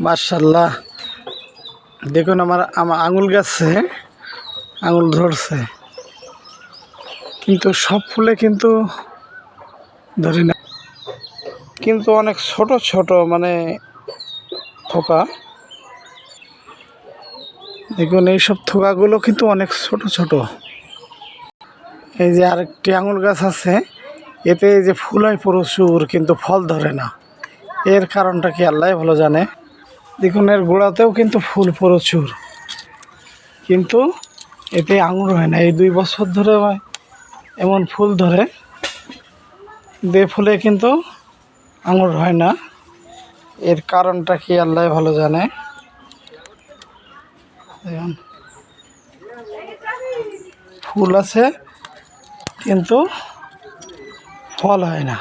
মাশাআল্লাহ, দেখুন আমার আঙুল গাছে আঙুল ধরছে, কিন্তু সব ফুলে কিন্তু ধরি না, কিন্তু অনেক ছোট ছোট মানে থোকা। দেখুন এইসব থোকাগুলো কিন্তু অনেক ছোট ছোট। এই যে আরেকটি আঙুল গাছ আছে, এতে এই যে ফুল হয় প্রচুর, কিন্তু ফল ধরে না। এর কারণটা কি আল্লাহ ভালো জানে। দেখুন এর গোড়াতেও কিন্তু ফুল প্রচুর, কিন্তু এতে আঙুর হয় না। এই 2 বছর ধরে এমন ফুল ধরে, ফুলে কিন্তু আঙুর হয় না। এর কারণটা কি আল্লাহ ভালো জানে। দেখুন ফুল আছে কিন্তু ফল হয় না।